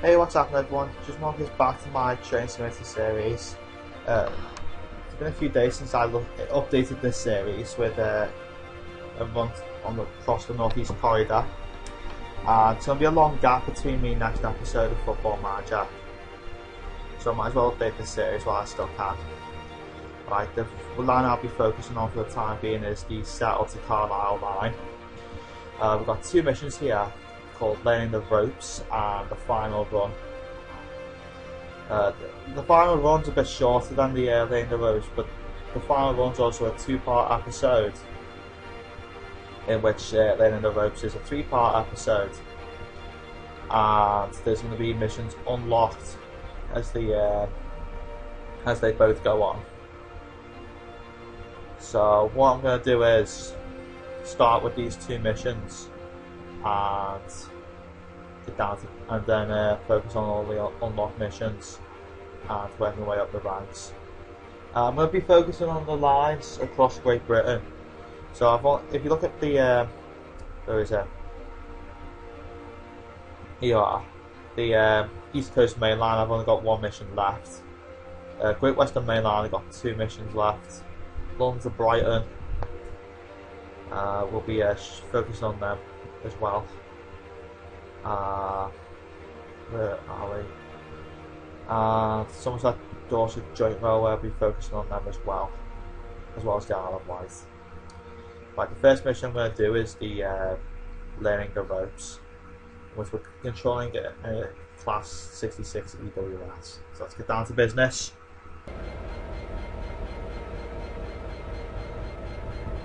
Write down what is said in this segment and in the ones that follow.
Hey, what's happening everyone? Just want to get back to my Train Simulator series. It's been a few days since I updated this series with a run across the Northeast Corridor. And it's going to be a long gap between me next episode of Football Manager. So I might as well update this series while I still can. Right, the line I'll be focusing on for the time being is the Settle-Carlisle line. We've got two missions here, called Learning the Ropes and the Final Run. The Final Run's a bit shorter than the Learning the Ropes, but the Final Run's also a two-part episode, in which Learning the Ropes is a three-part episode, and there's going to be missions unlocked as they both go on. So what I'm going to do is start with these two missions and get down to, and then focus on all the unlocked missions and work my way up the ranks. I'm going to be focusing on the lines across Great Britain. So if you look at the where is it? Here you are. The East Coast Main Line, I've only got one mission left. Great Western Main Line, I've got two missions left. London to Brighton, we'll be focusing on them as well. Where are we? Somerset Dorset Joint Railway, I'll be focusing on them as well as the Isle of Wight. Right, the first mission I'm going to do is the Learning the Ropes, which we're controlling a Class 66 EWS. So let's get down to business.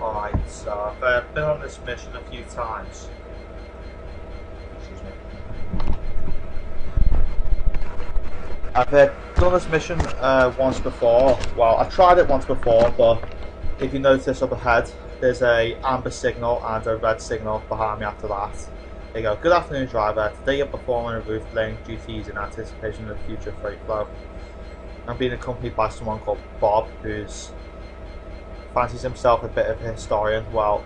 Alright, so I've been on this mission a few times. Excuse me. I've done this mission once before. Well, I tried it once before, but if you notice up ahead, there's a amber signal and a red signal behind me after that. There you go. Good afternoon, driver. Today you're performing a route laying duties in anticipation of the future freight flow. I'm being accompanied by someone called Bob, who's fancies himself a bit of a historian. Well,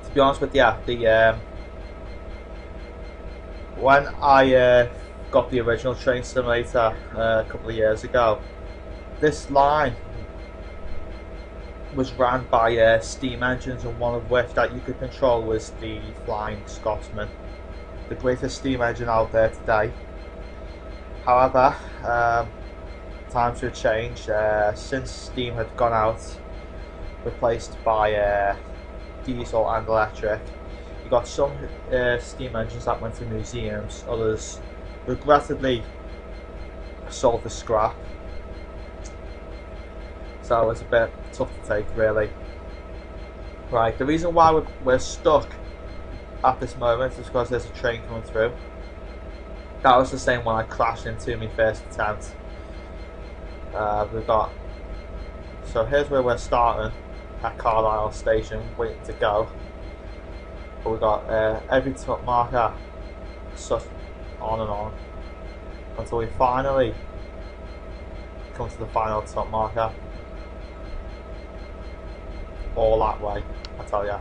to be honest with you, when I got the original Train Simulator a couple of years ago, this line was ran by steam engines, and one of which that you could control was the Flying Scotsman, the greatest steam engine out there today. However, times have changed since steam had gone out, replaced by diesel and electric. You got some steam engines that went to museums, others regrettably sold for scrap. So it's a bit tough to take, really. Right, the reason why we're stuck at this moment is because there's a train coming through. That was the same one I crashed into my first attempt. So here's where we're starting, at Carlisle station, waiting to go. But we've got every top marker such on and on until we finally come to the final top marker. All that way, I tell ya.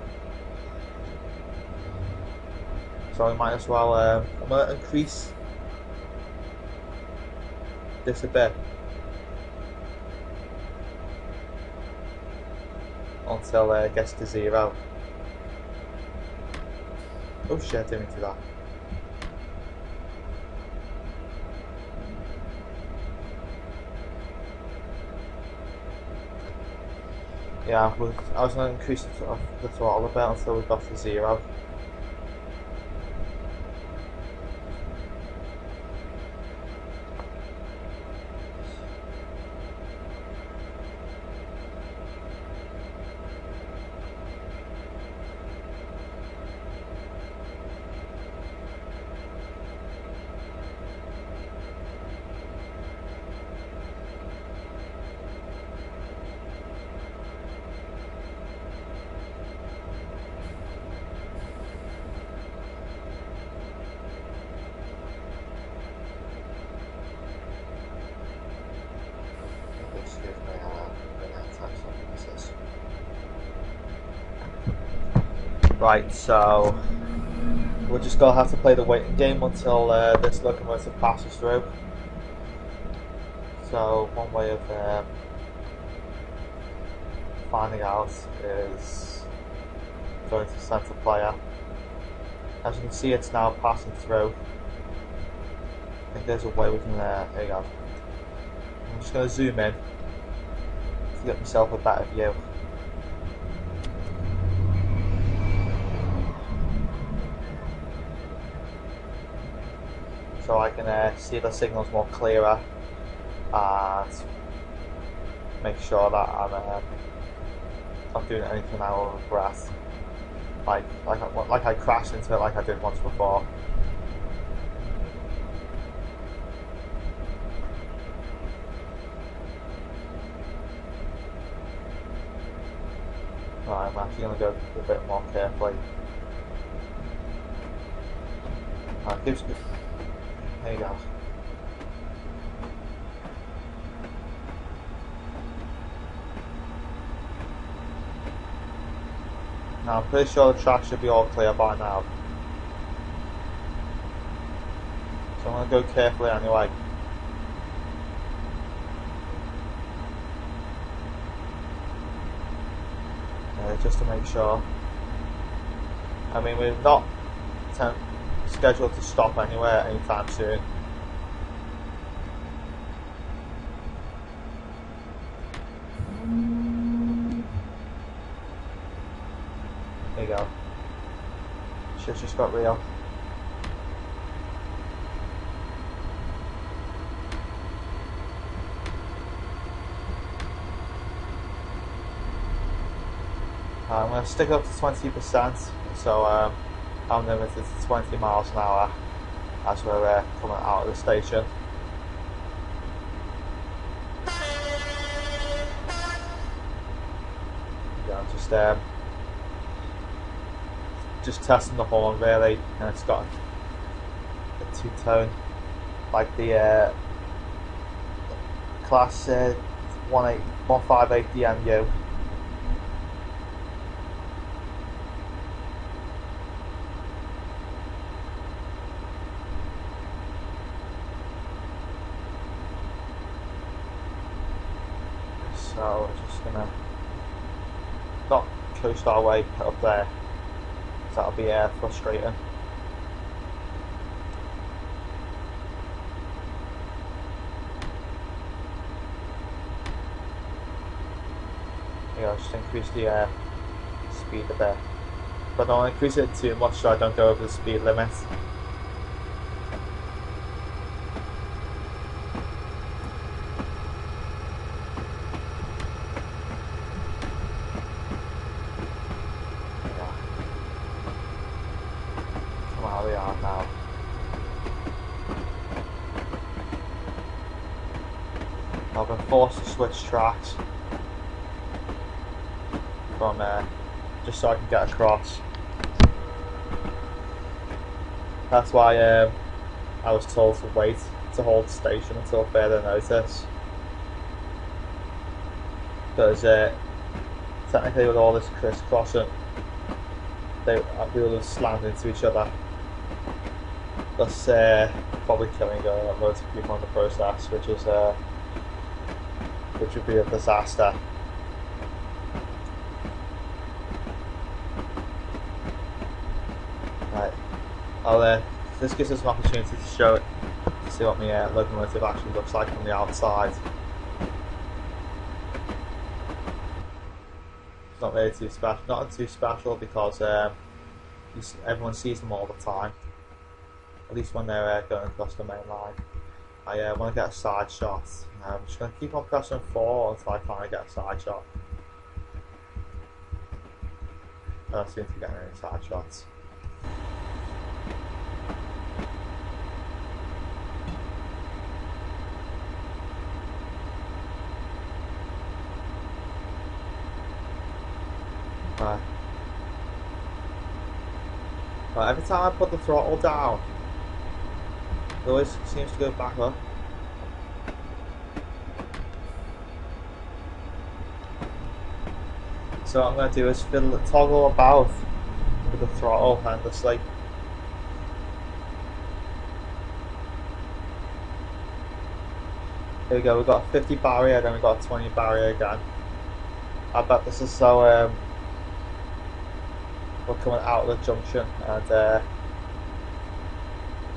So we might as well. I'm going to increase this a bit until it gets to 0. Oh shit, I didn't do that. Yeah, I was going to increase the throttle a bit until we got to 0. Right, so we're just gonna have to play the waiting game until this locomotive passes through. So one way of finding out is going to center player. As you can see, it's now passing through. I think there's a way we can. There you go. I'm just going to zoom in to get myself a better view. So I can see the signals more clearer and make sure that I'm not doing anything out of breath. Like I crashed into it like I did once before. Right, I'm actually going to go a bit more carefully. Right, there you go. Now I'm pretty sure the track should be all clear by now. So I'm going to go carefully anyway. Just to make sure. I mean, we're not scheduled to stop anywhere anytime soon. There you go. Shit just got real. I'm going to stick up to 20%, so I'm limited to 20 miles an hour as we're coming out of the station. Yeah, just testing the horn really, and it's got a two-tone, like the class 158 DMU. So we're just gonna not coast our way up there, so that'll be frustrating. Yeah, just increase the speed a bit, but don't increase it too much so I don't go over the speed limit. We are now. I've been forced to switch tracks from just so I can get across. That's why I was told to wait to hold the station until further notice, because technically with all this crisscrossing we will have slammed into each other. That's probably killing loads of people in the process, which would be a disaster. Right, this gives us an opportunity to show it, to see what my locomotive actually looks like from the outside. It's not really too special, not too special because everyone sees them all the time. At least when they're going across the main line. I want to get a side shot. I'm just going to keep on pressing 4 until I finally get a side shot. I don't seem to be getting any side shots. Right. Right, every time I put the throttle down, it always seems to go back up. So what I'm going to do is toggle about with the throttle endlessly Here we go, we've got a 50 barrier, then we've got a 20 barrier again. I bet this is so we're coming out of the junction, and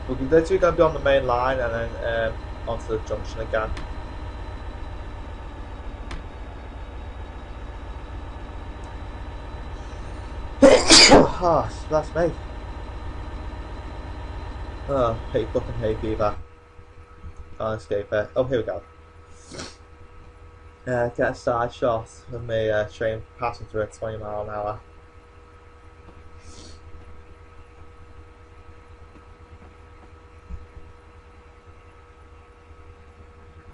we're literally going to be on the main line and then onto the junction again. Oh, that's me. Oh, hey, fucking hay fever. Can't escape it. Oh, here we go. Get a side shot of me train passing through at 20 mile an hour.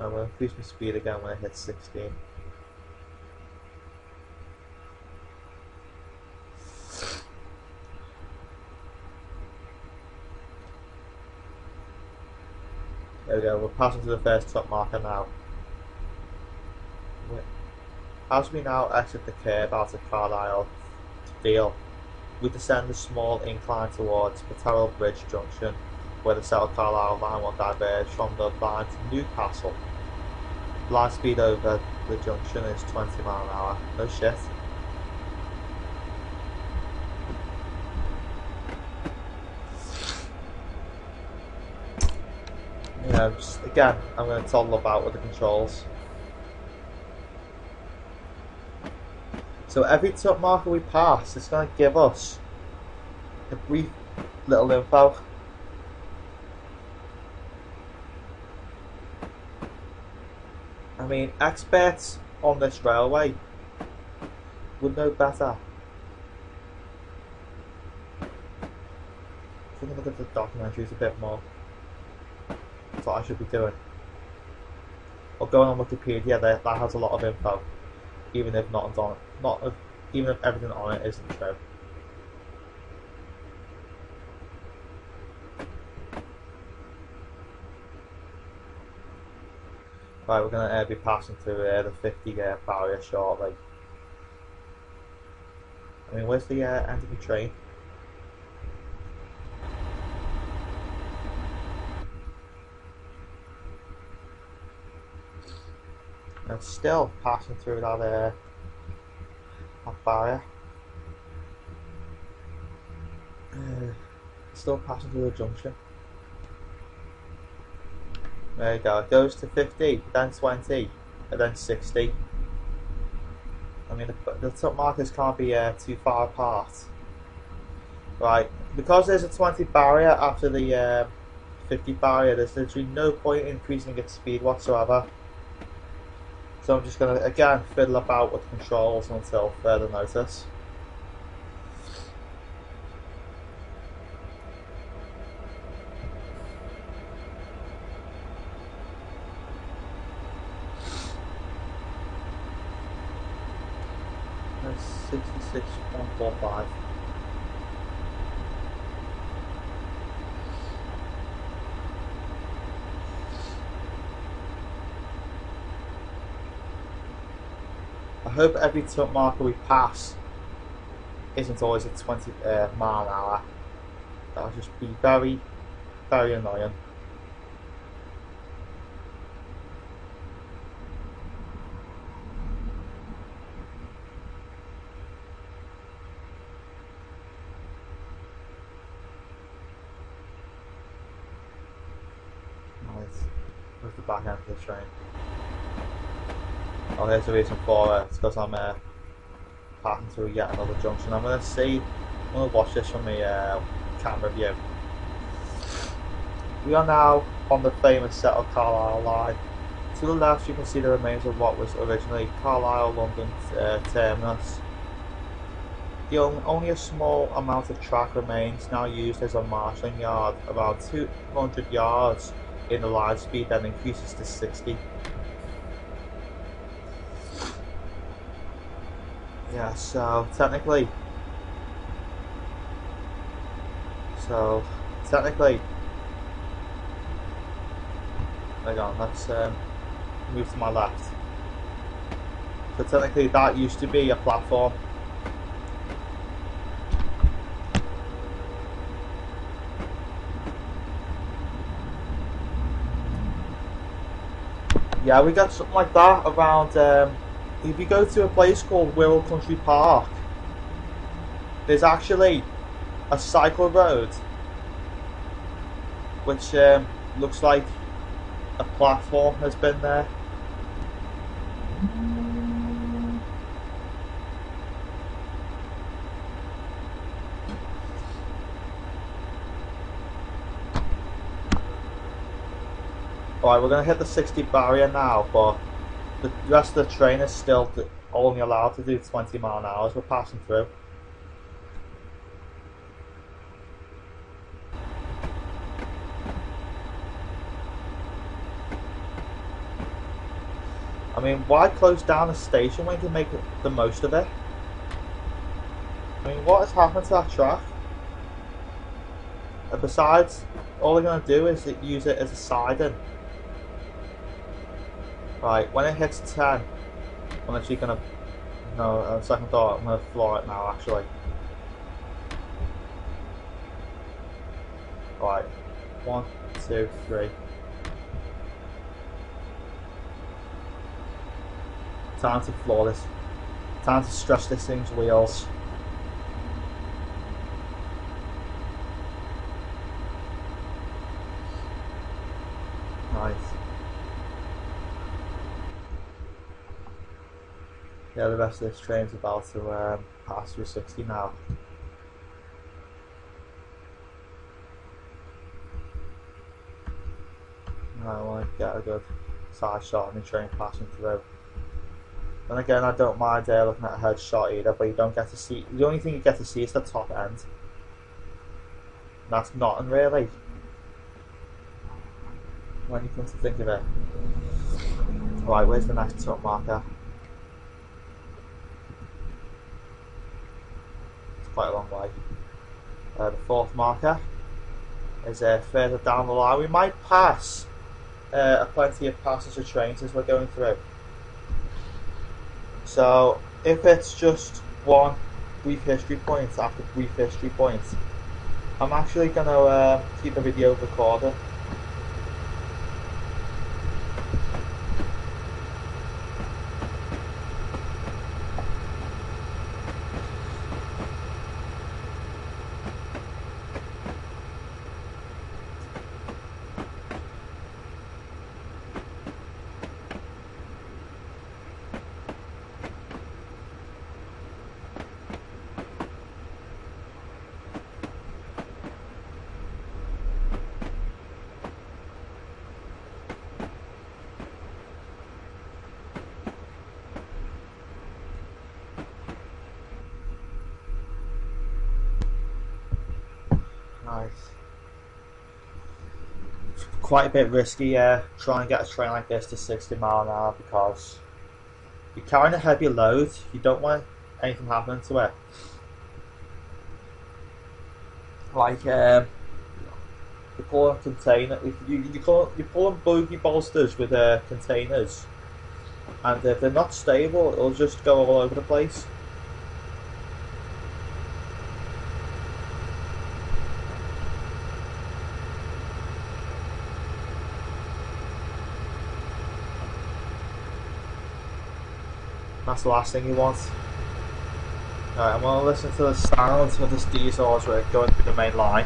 I'm going to increase my speed again when I hit 16. There we go, we're passing through the first top marker now. As we now exit the curve out of Carlisle Field, we descend a small incline towards Settle Bridge Junction, where the Settle-Carlisle line will diverge from the line to Newcastle. Line speed over the junction is 20 mile an hour. No shit. You know, just again, I'm going to toddle about with the controls. So every top marker we pass, it's going to give us a brief little info. I mean, experts on this railway would know better. I think I look at the documentaries a bit more. That's what I should be doing. Or going on Wikipedia, that has a lot of info, even if even if everything on it isn't true. Right, we're going to be passing through the 50 barrier shortly. I mean, where's the end of the train? I'm still passing through that barrier. Still passing through the junction. There you go, it goes to 50, then 20, and then 60. I mean, the top markers can't be too far apart. Right, because there's a 20 barrier after the 50 barrier, there's literally no point in increasing its speed whatsoever. So I'm just going to, again, fiddle about with the controls until further notice. That's 66.45. I hope every top marker we pass isn't always at 20 mile an hour. That would just be very, very annoying. Nice. Where's the back end of the train? Oh, here's the reason for it. It's because I'm passing through yet another junction. I'm going to watch this from the camera view. We are now on the famous Settle-Carlisle line. To the left you can see the remains of what was originally Carlisle London terminus. Only a small amount of track remains, now used as a marshalling yard. Around 200 yards in the line speed then increases to 60. Yeah, so technically, hang on, let's move to my left. So technically that used to be a platform. Yeah, we got something like that around. If you go to a place called Wirral Country Park, there's actually a cycle road which looks like a platform has been there. Alright, we're going to hit the 60 barrier now, but the rest of the train is still only allowed to do 20 mile an hour as we're passing through. I mean, why close down a station when you can make the most of it? I mean, what has happened to that track? And besides, all they're going to do is use it as a siding. Right, when it hits 10, I'm actually going to, no, on second thought, I'm going to floor it now actually. Right, 1, 2, 3. Time to floor this. Time to stretch this thing's wheels. Nice. Yeah, the rest of this train's about to pass through 60 now. I want to get a good side shot on the train passing through. And again, I don't mind looking at a head shot either, but you don't get to see. The only thing you get to see is the top end. And that's nothing really, when you come to think of it. Right, where's the next top marker? It's quite a long way. The fourth marker is further down the line. We might pass plenty of passenger trains as we're going through. So if it's just one brief history point after brief history point, I'm actually going to keep the video recording. Nice. Quite a bit risky, trying to get a train like this to 60 mile an hour because you're carrying a heavy load. You don't want anything happening to it. Like you're pulling container, you're pulling bogey bolsters with containers, and if they're not stable, it'll just go all over the place. That's the last thing you want. Alright, I'm going to listen to the sound of this diesel as we're going through the main line.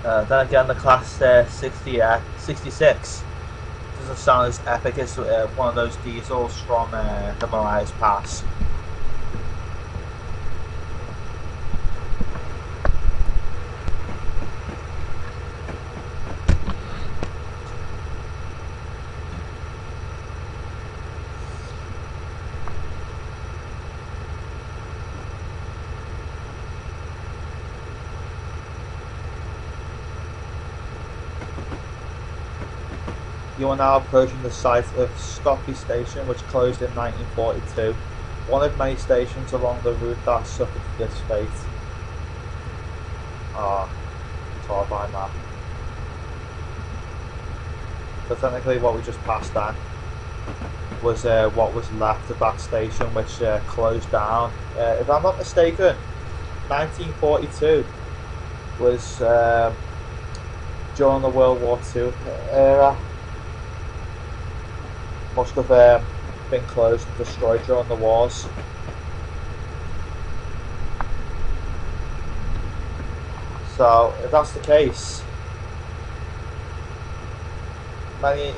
Then again, the class 66 doesn't sound as epic as one of those diesels from the Marias Pass. You are now approaching the site of Scotby Station, which closed in 1942, one of many stations along the route that suffered this fate. It's horrifying that. So technically what we just passed then was what was left of that station, which closed down. If I'm not mistaken, 1942 was during the World War II era. Must have been closed and destroyed during the wars. So, if that's the case, many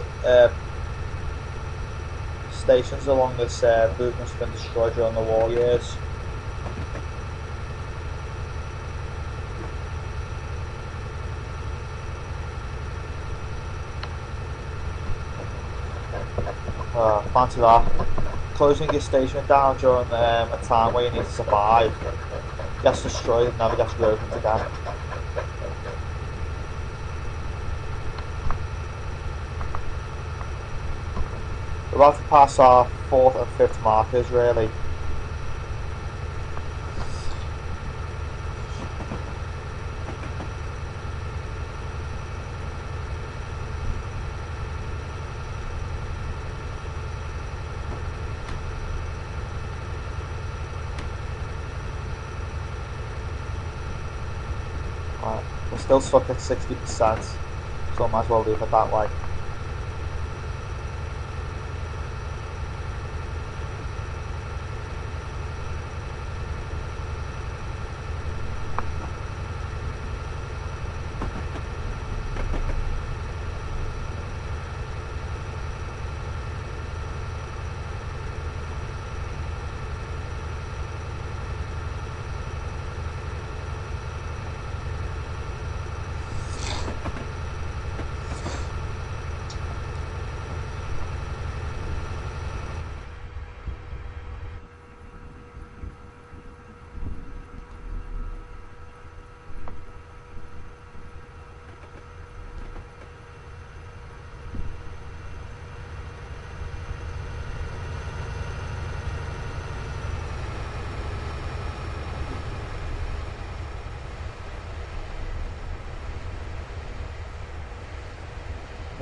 stations along this route must have been destroyed during the war years. Fancy that. Closing your station down during a time where you need to survive gets destroyed and never gets reopened again. We're about to pass our 4th and 5th markers, really. We're still stuck at 60%, so I might as well leave it that way.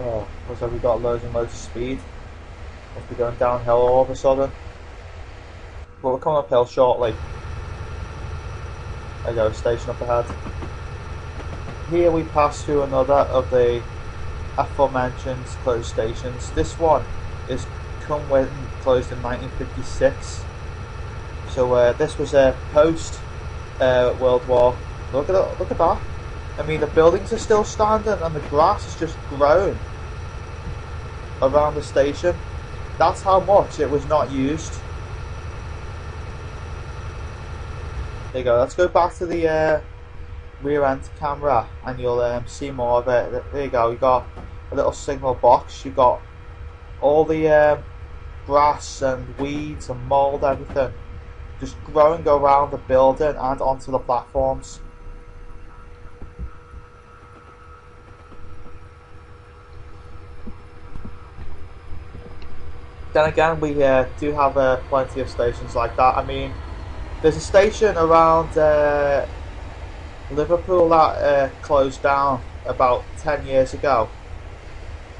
Oh, looks like we got loads and loads of speed. Must be going downhill all of a sudden. But we're coming uphill shortly. There you go, station up ahead. Here we pass through another of the aforementioned closed stations. This one is Cumwyn, closed in 1956. So this was a post World War. Look at that. I mean, the buildings are still standing and the grass has just grown around the station. That's how much it was not used. There you go. Let's go back to the rear end camera and you'll see more of it. There you go. You got a little signal box. You got all the grass and weeds and mould, everything just growing around the building and onto the platforms. Then again, we do have plenty of stations like that. I mean, there's a station around Liverpool that closed down about 10 years ago.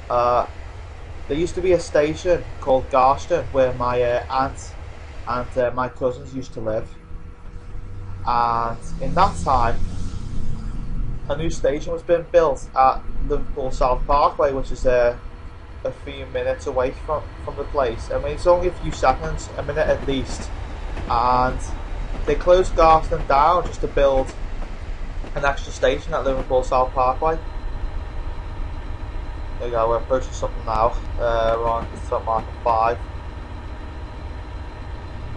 There used to be a station called Garston where my aunt and my cousins used to live. And in that time, a new station was being built at Liverpool South Parkway, which is a few minutes away from the place. I mean, it's only a few seconds, a minute at least. And they closed Garston down just to build an extra station at Liverpool South Parkway. There you go, we're approaching something now. We're on stop marker 5.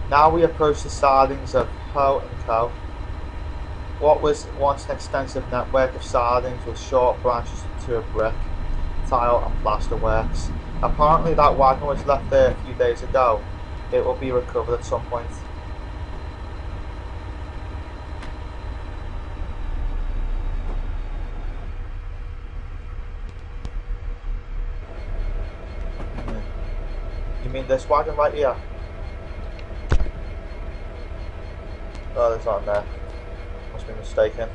Now we approach the sidings of Ho and Co. What was once an extensive network of sidings with short branches to a brick, tile and plaster works. Apparently that wagon was left there a few days ago. It will be recovered at some point. You mean this wagon right here? Oh, there's not there. Must be mistaken.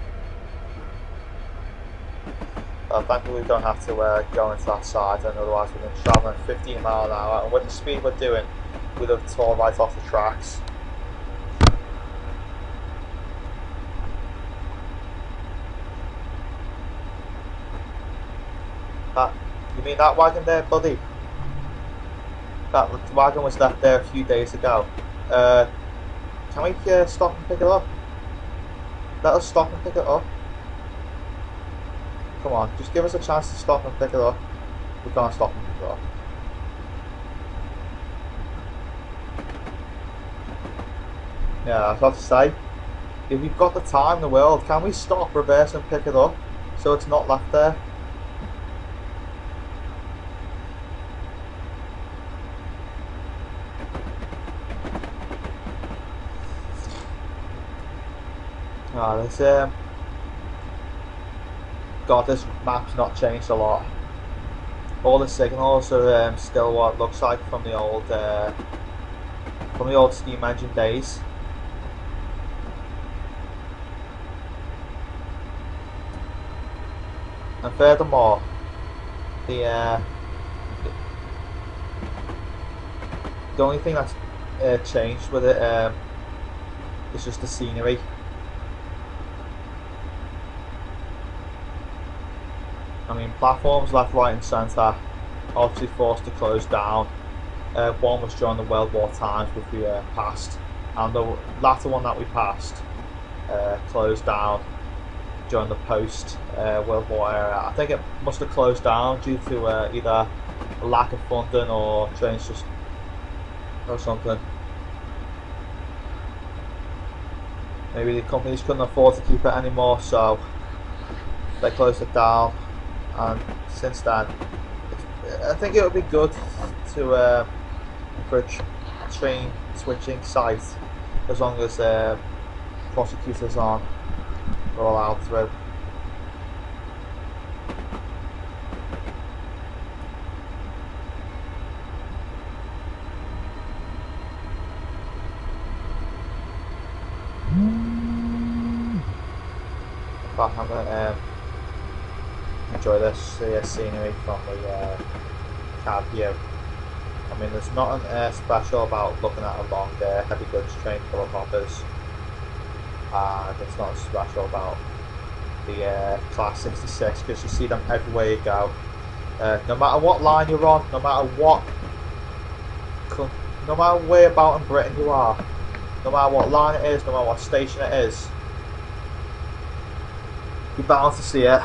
Thankfully we don't have to go into that side, and otherwise we've been travelling 15 miles an hour, and with the speed we're doing, we'd have torn right off the tracks. You mean that wagon there, buddy? That wagon was left there a few days ago. Can we stop and pick it up? Let us stop and pick it up. Come on, just give us a chance to stop and pick it up. We can't stop and pick it up. Yeah, I was about to say, if you've got the time in the world, can we stop, reverse and pick it up so it's not left there? God, this map's not changed a lot. All the signals are still what it looks like from the old steam engine days. And furthermore, the only thing that's changed with it is just the scenery. I mean, platforms left, right and centre obviously forced to close down. One was during the World War times, which we passed, and the latter one that we passed closed down during the post-World War era. I think it must have closed down due to either a lack of funding or trains just or something. Maybe the companies couldn't afford to keep it anymore, so they closed it down. And since then, I think it would be good to for a train switching site, as long as prosecutors aren't allowed through. But I'm gonna enjoy this scenery from the cab view. I mean, there's nothing special about looking at a long heavy goods train full of hoppers, and there's nothing special about the Class 66 because you see them everywhere you go. No matter what line you're on, no matter where about in Britain you are, no matter what line it is, no matter what station it is, you're bound to see it.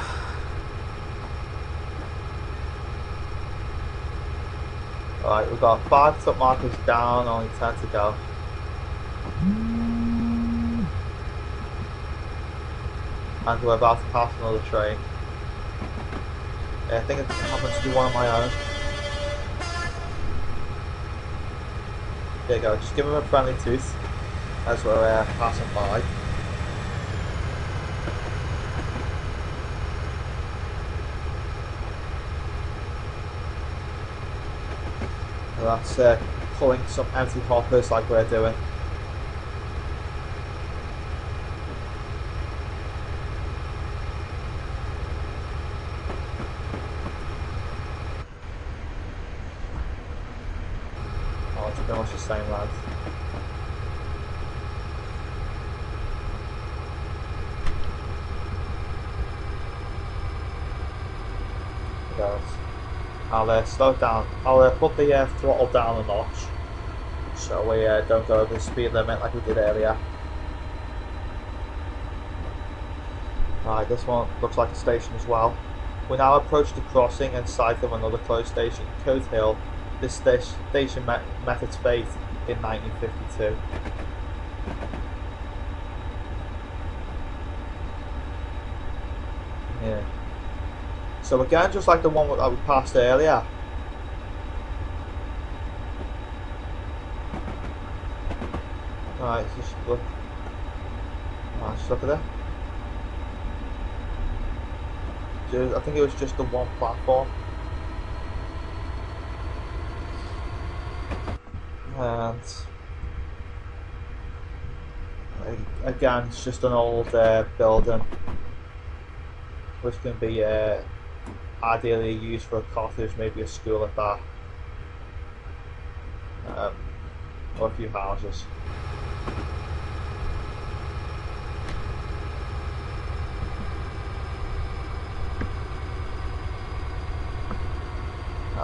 Alright, we've got 5 foot markers down, only 10 to go. And we're about to pass another train. I think it happens to be one of my own. There you go, just give him a friendly tooth as we're passing by. That's pulling some empty hoppers like we're doing. Oh, it's pretty much the same length. There it goes. I'll slow down. I'll put the throttle down a notch so we don't go over the speed limit like we did earlier. Right, this one looks like a station as well. We now approach the crossing and site of another closed station, Coat Hill. This station met its fate in 1952. Yeah. So again, just like the one that we passed earlier. Right, just look. Right, just look at it. I think it was just the one platform. And again, it's just an old building which can be ideally used for a cottage, maybe a school at that, or a few houses.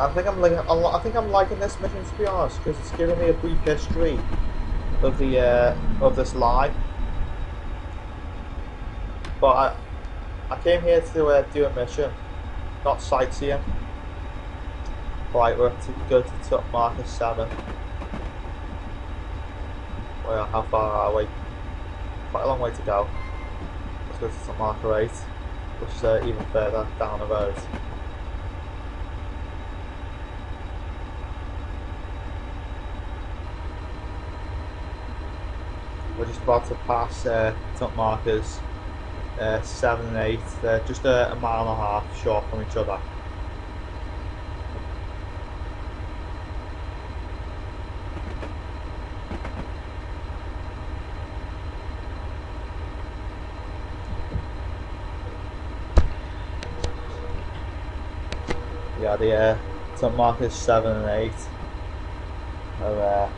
I think I'm liking this mission, to be honest, because it's giving me a brief history of the of this line. But I came here to do a mission, not sightseeing. Right, we're to go to top marker 7. Well, how far are we? Quite a long way to go. Let's go to top marker 8, which is even further down the road. We're just about to pass top markers 7 and 8. They're just a mile and a half short from each other. Yeah, the top markers 7 and 8 are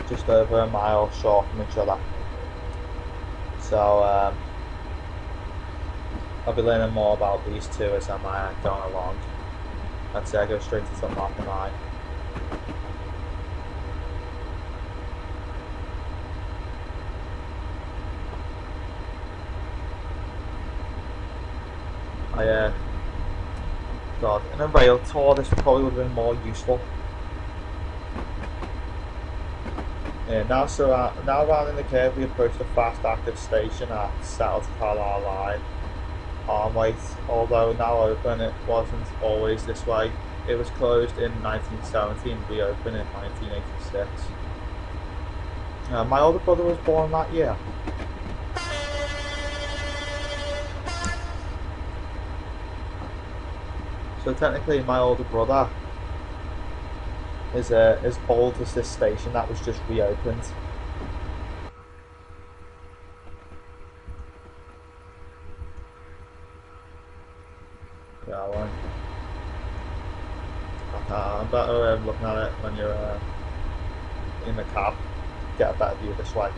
just over a mile short from each other. So I'll be learning more about these two as I'm going along. I'd say I go straight to top marker 9. God, in a rail tour this probably would have been more useful. Yeah, now rounding the curve we approach the fast active station at Settle-Carlisle Armway. Although now open, it wasn't always this way. It was closed in 1970 and reopened in 1986. My older brother was born that year. So technically my older brother is as old as this station that was just reopened. Yeah, well, I'm better looking at it when you're in the cab. Get a better view this way.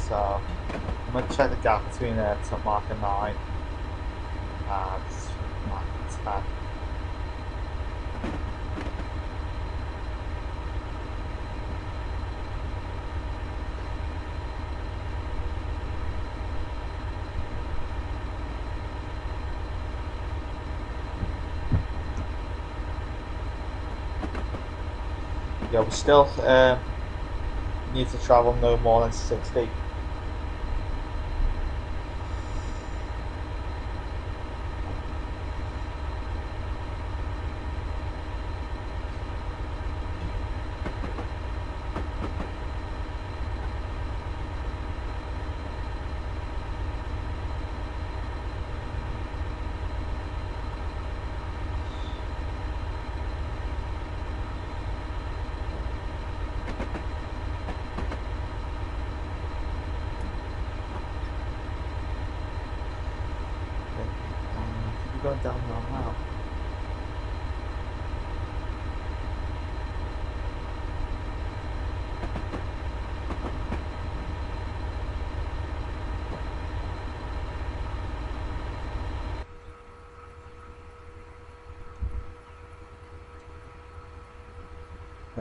So I'm going to check the gap between top marker 9 and marker 10. Yeah, we still need to travel no more than 60. Going down the wrong route.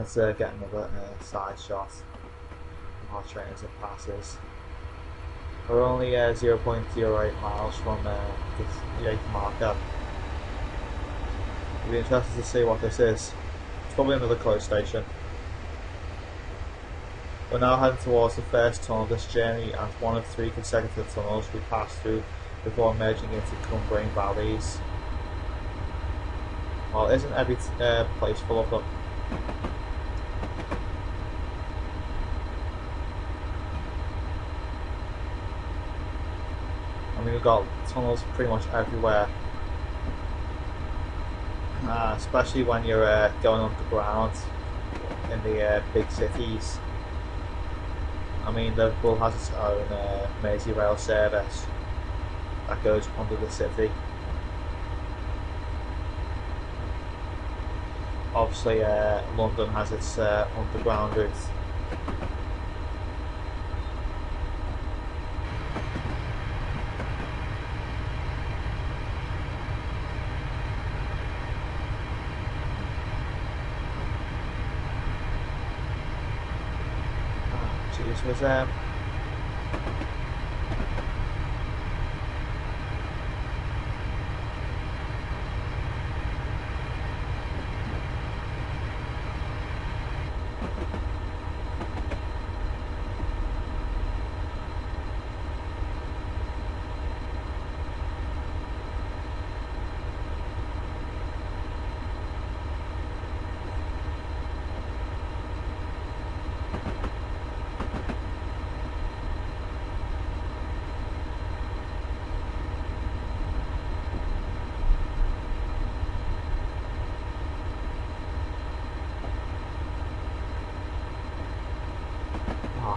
Let's get another side shot of our train as it passes. We're only 0.08 miles from the 8th marker. I'll be interested to see what this is. It's probably another close station. We're now heading towards the first tunnel of this journey, and one of 3 consecutive tunnels we pass through before merging into Cumbrian valleys. Well, isn't every place full of them? I mean, we've got tunnels pretty much everywhere, especially when you're going underground in the big cities. I mean, Liverpool has its own Mersey rail service that goes under the city. Obviously, London has its underground route. Jeez, was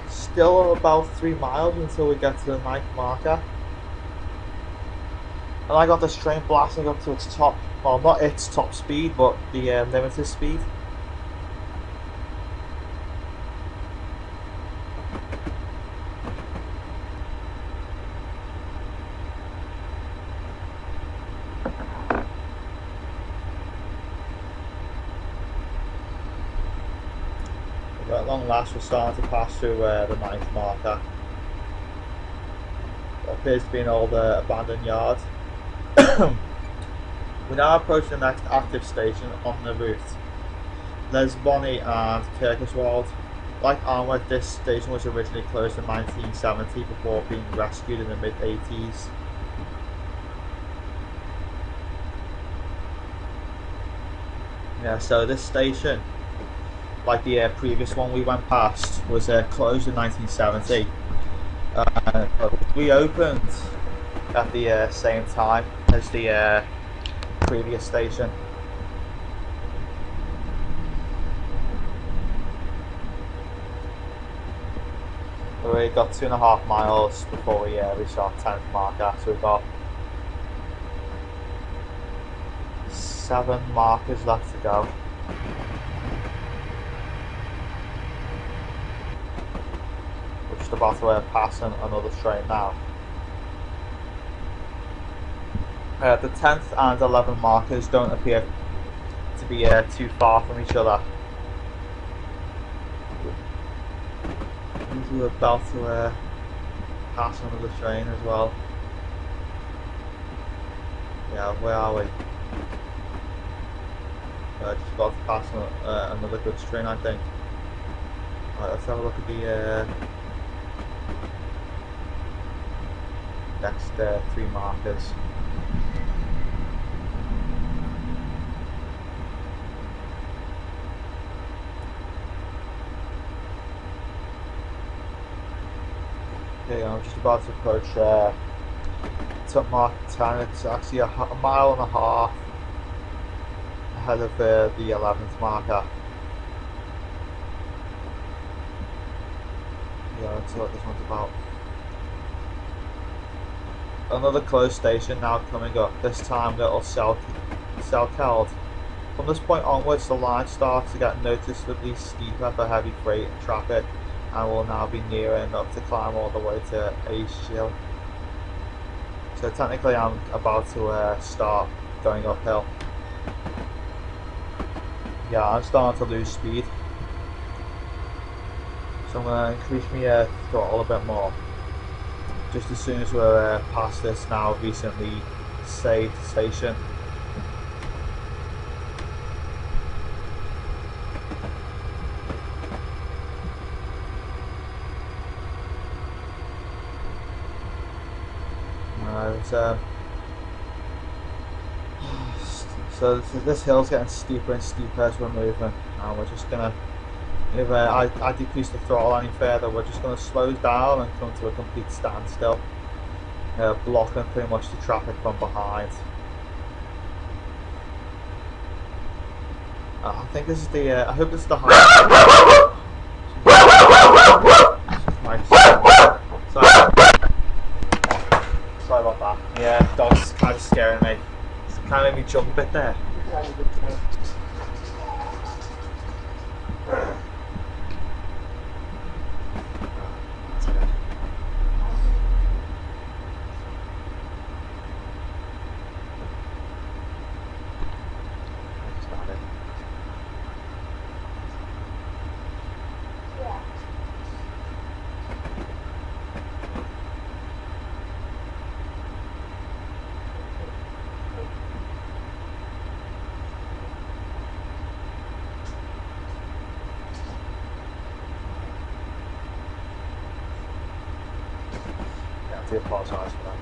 still about 3 miles until we get to the 9th marker. And I got this train blasting up to its top, well, not its top speed, but the limited speed. At long last, we're starting to pass through the 9th marker. What appears to be an old abandoned yard. We now approach the next active station on the route, Lesbonny and Kirkoswald. Like Arnwood, this station was originally closed in 1970 before being rescued in the mid-80s. Yeah, so this station, like the previous one we went past, was closed in 1970, but reopened at the same time as the previous station. We got 2.5 miles before we reach our 10th marker, so we've got 7 markers left to go. We're just about to pass another train now. The 10th and 11th markers don't appear to be too far from each other. We're about to pass another train as well. Yeah, where are we? Just about to pass another goods train, I think. Right, let's have a look at the next 3 markers. Okay, I'm just about to approach top mark 10. It's actually a mile and a half ahead of the 11th marker. Yeah, let's see what this one's about. Another close station now coming up, this time little Settle-Carlisle. From this point onwards, the line starts to get noticeably steeper for heavy freight traffic, and will now be near enough to climb all the way to Achill. So technically I'm about to start going uphill. Yeah, I'm starting to lose speed. So I'm going to increase my throttle a bit more. Just as soon as we're past this now recently saved station. So this hill's getting steeper and steeper as we're moving, and we're just gonna, if I decrease the throttle any further, we're just gonna slow down and come to a complete standstill, blocking pretty much the traffic from behind. I think this is the, I hope this is the high. Sorry about that. Yeah, dog's kind of scaring me. It's kind of made me jump a bit there. I do apologise for that.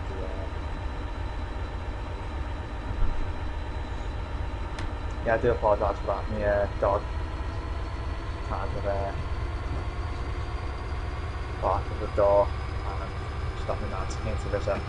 Yeah, I do apologise for that. My dog kind of barked at the door and stopped me now to came to visit.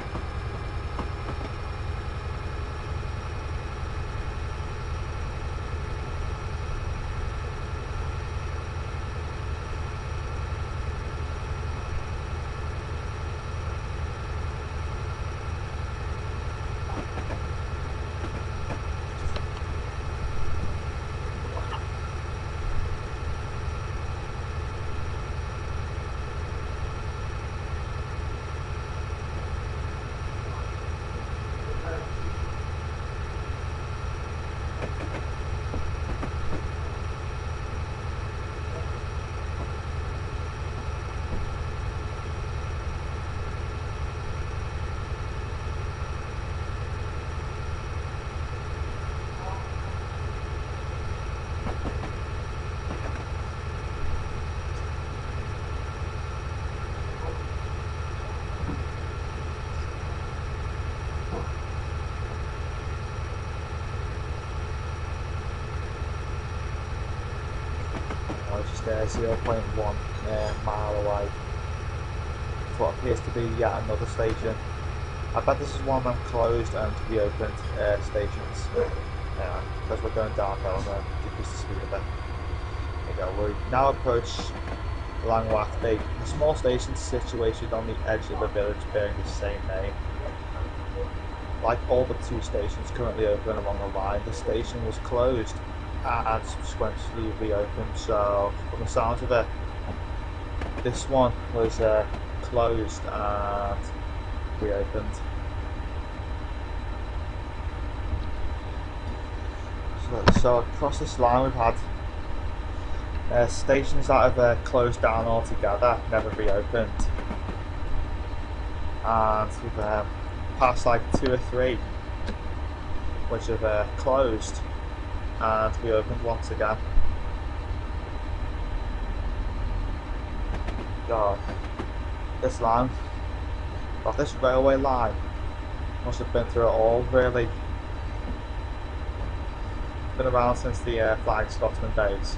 Just 0.1 mile away for what appears to be yet another station. I bet this is one of them closed and reopened stations, because we're going downhill and decrease the speed a bit. There you go, we now approach Langwathby, a small station situated on the edge of a village bearing the same name. Like all but two stations currently open along the line, the station was closed and subsequently reopened, so from the sounds of it, this one was closed and reopened. So across this line we've had stations that have closed down altogether, never reopened, and we've passed like 2 or 3 which have closed and reopened once again. God, this line, well, this railway line must have been through it all, really. It's been around since the Flying Scotsman days.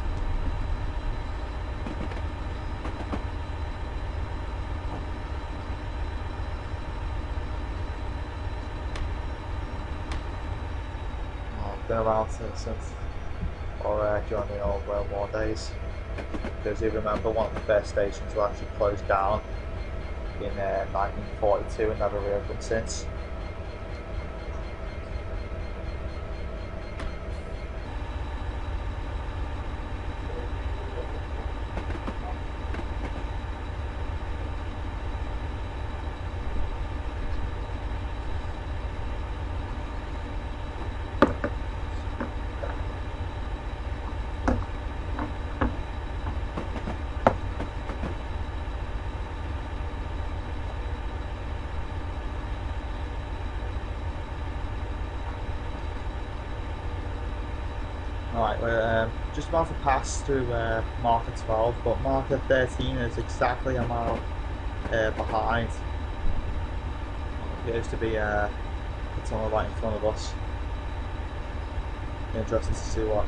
Been around since or during the old World War days, because you remember one of the first stations were actually closed down in 1942 and never reopened since. Alright, we're just about to pass through marker 12, but marker 13 is exactly a mile behind. It appears to be a tunnel right in front of us. Interesting to see what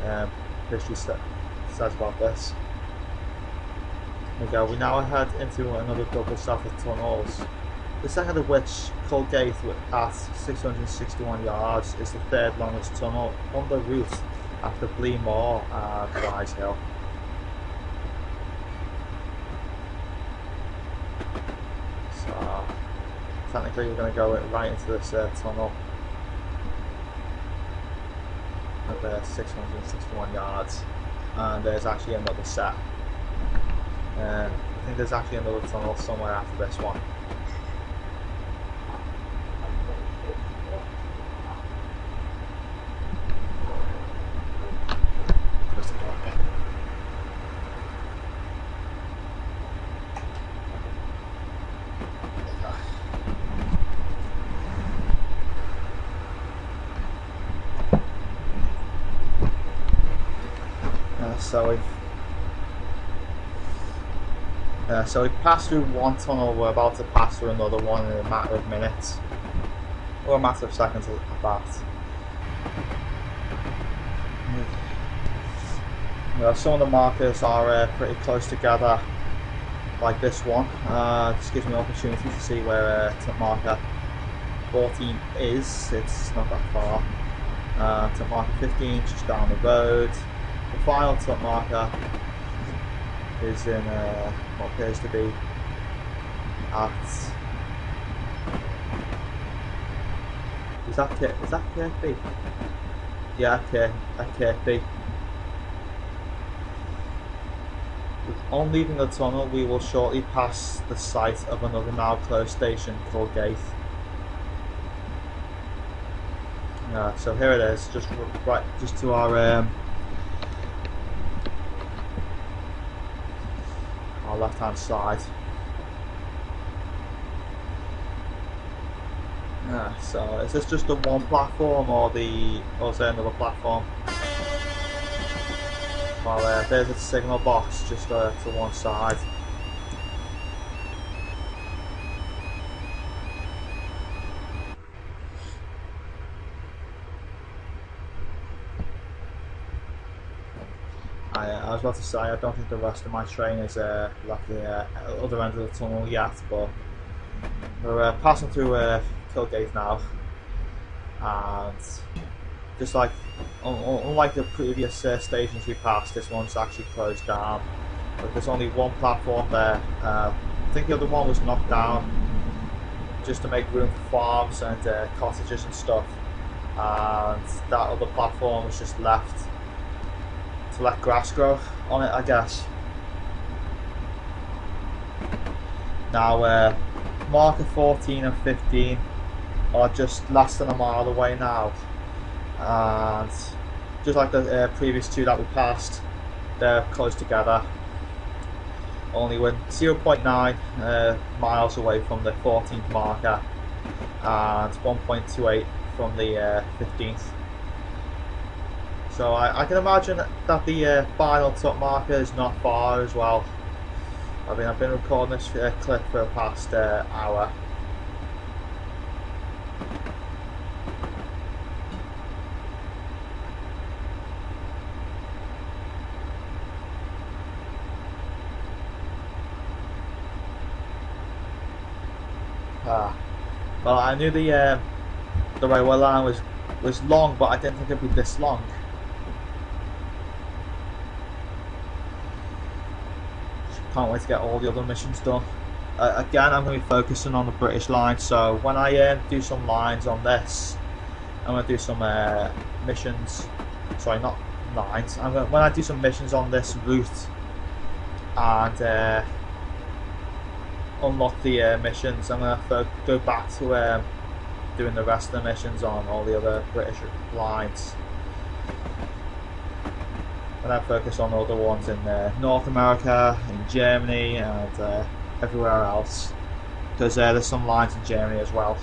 history says about this. There we go, we now head into another double set of tunnels. The second of which, Colgate at 661 yards, is the third longest tunnel on the route after Blee Moor and Rise Hill. So technically we're going to go right into this tunnel at 661 yards, and there's actually another set. I think there's actually another tunnel somewhere after this one. So we passed through one tunnel, we're about to pass through another one in a matter of minutes, or a matter of seconds at that. Some of the markers are pretty close together, like this one. This gives me an opportunity to see where tip marker 14 is. It's not that far. Tip marker 15 is just down the road. The final tip marker is in what appears to be at, is that KFB? Yeah, at KFB. On leaving the tunnel, we will shortly pass the site of another now closed station called Gate. So here it is, just to our left hand side. So is this just the one platform, or is there another platform? Well, there's a signal box just to one side. I was about to say, I don't think the rest of my train is left the other end of the tunnel yet, but we're passing through Kilgate now, and just like unlike the previous stations we passed, this one's actually closed down. But there's only one platform there. I think the other one was knocked down just to make room for farms and cottages and stuff, and that other platform was just left to let grass grow on it, I guess. Now marker 14 and 15 are just less than a mile away now, and just like the previous two that we passed, they're close together. Only we're 0.9 miles away from the 14th marker and 1.28 from the 15th. So I can imagine that the final top marker is not far as well. I mean, I've been recording this clip for the past hour. Well, I knew the railway line was long, but I didn't think it'd be this long. Can't wait to get all the other missions done. Again, I'm going to be focusing on the British line, so when I do some lines on this, I'm going to do some missions, sorry, not lines, when I do some missions on this route and unlock the missions, I'm going to go back to doing the rest of the missions on all the other British lines. And I focus on other ones in North America, in Germany, and everywhere else, because there's some lines in Germany as well.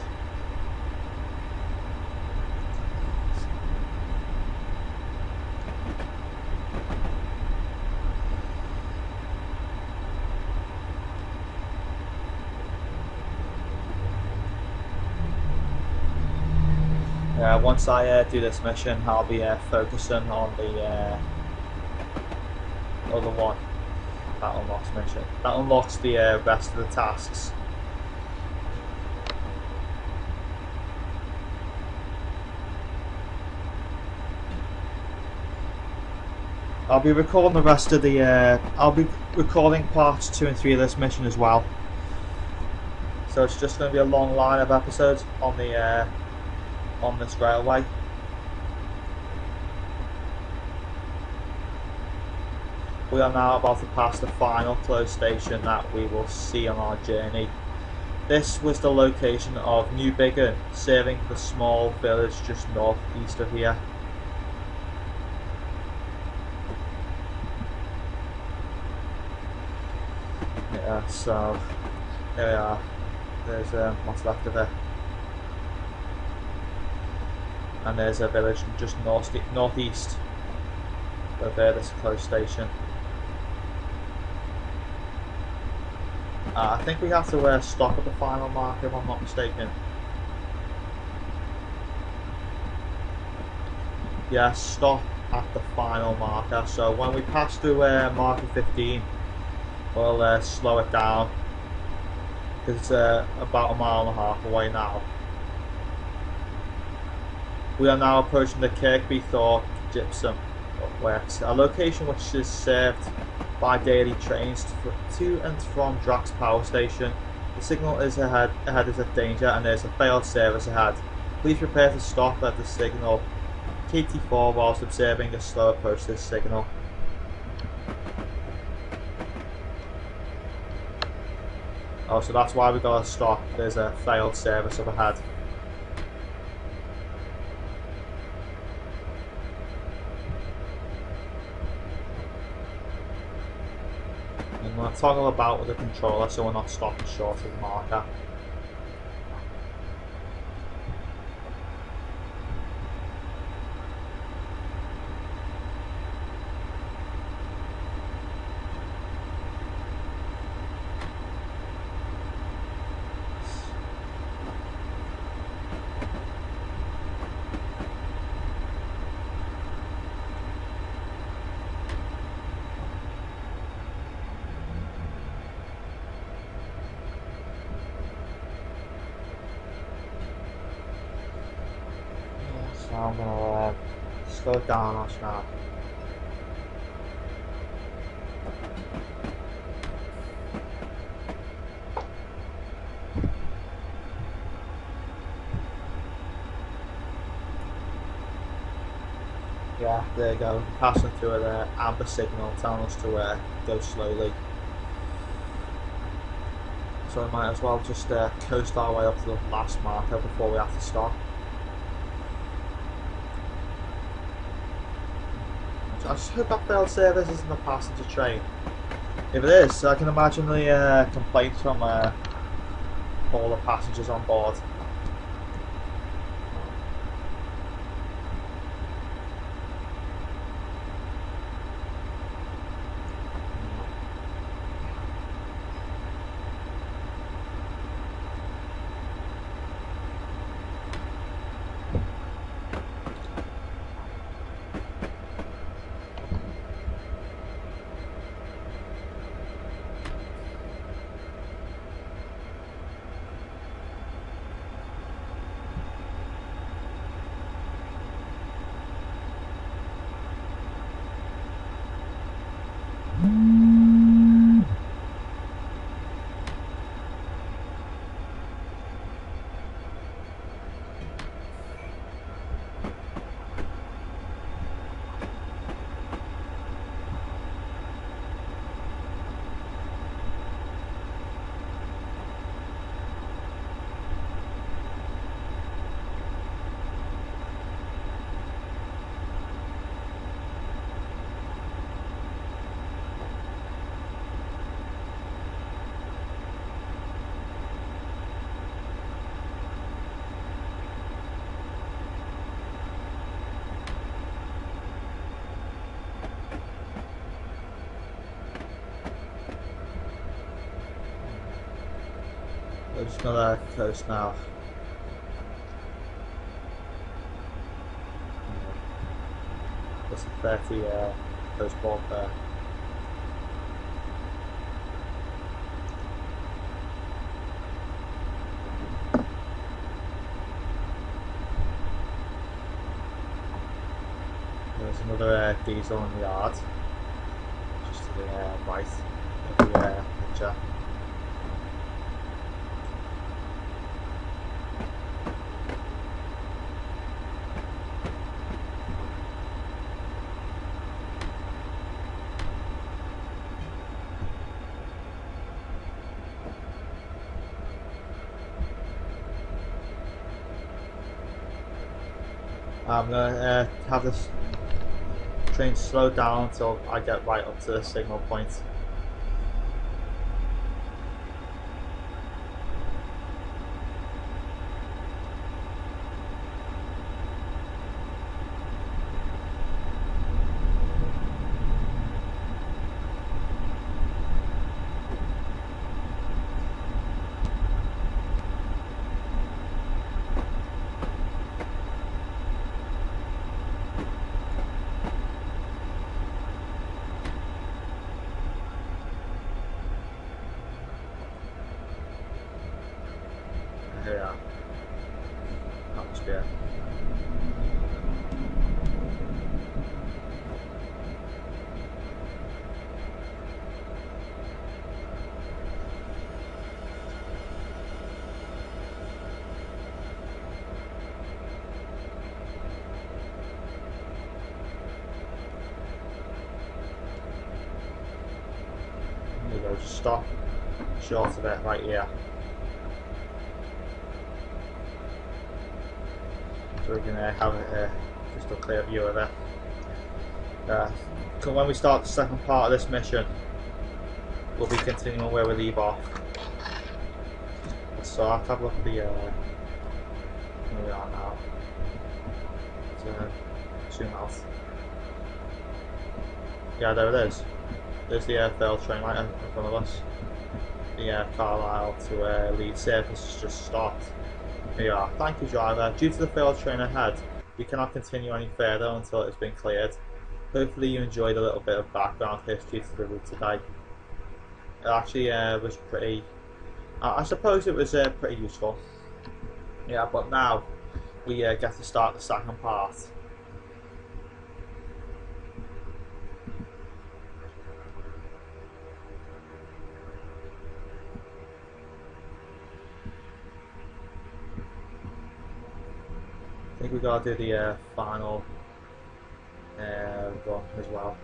Once I do this mission, I'll be focusing on the other one that unlocks mission. That unlocks the rest of the tasks. I'll be recording the rest of the. I'll be recording parts 2 and 3 of this mission as well. So it's just going to be a long line of episodes on the on this railway. We are now about to pass the final closed station that we will see on our journey. This was the location of New Biggin, serving the small village just northeast of here. Yeah, so here we are. There's what's left of it. And there's a village just northeast of this closed station. I think we have to stop at the final marker if I'm not mistaken. Yeah, stop at the final marker. So when we pass through marker 15, we'll slow it down because it's about a mile and a half away now. We are now approaching the Kirkby Thorpe Gypsum Works, a location which is served by daily trains to and from Drax Power Station. The signal is ahead is a danger and there's a failed service ahead. Please prepare to stop at the signal KT4 whilst observing a slow approach to this signal. Oh, so that's why we gotta stop. There's a failed service up ahead. I'm going to toggle about with the controller so we're not stopping short of the marker. So I'm going to slow it down a notch now. Yeah, there you go. Passing through an amber signal telling us to go slowly. So we might as well just coast our way up to the last marker before we have to stop. I just hope that failed service isn't a passenger train. If it is, I can imagine the complaints from all the passengers on board. We're just gonna coast now. Plus a 30 post ball there. There's another diesel in the yard, just to the right of the picture. I'm going to have this train slow down until I get right up to the signal point. Yeah, that must be it. There you go, just stop short of it right here. So we can have a crystal clear view of it. When we start the second part of this mission, we'll be continuing where we leave off. So I'll have a look at the where we are now. So zoom out. Yeah, there it is. There's the failed train right in front of us. The Carlisle to Leeds service has just stopped. Here we are. Thank you, driver. Due to the failed train ahead, we cannot continue any further until it has been cleared. Hopefully you enjoyed a little bit of background history to the route today. It actually was pretty... I suppose it was pretty useful. Yeah, but now we get to start the second part. I think we got to do the final run as well.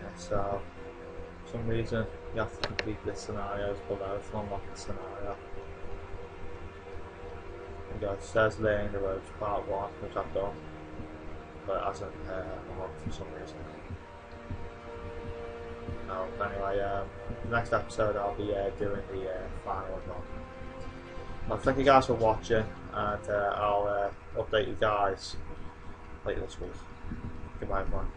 Yeah, so for some reason you have to complete the scenarios below to unlock the scenario. And it says laying the roads part 1, which I've done, but it hasn't unlocked for some reason. No, anyway, the next episode I'll be doing the final run. Well, thank you guys for watching, and I'll update you guys later this week. Goodbye, everyone.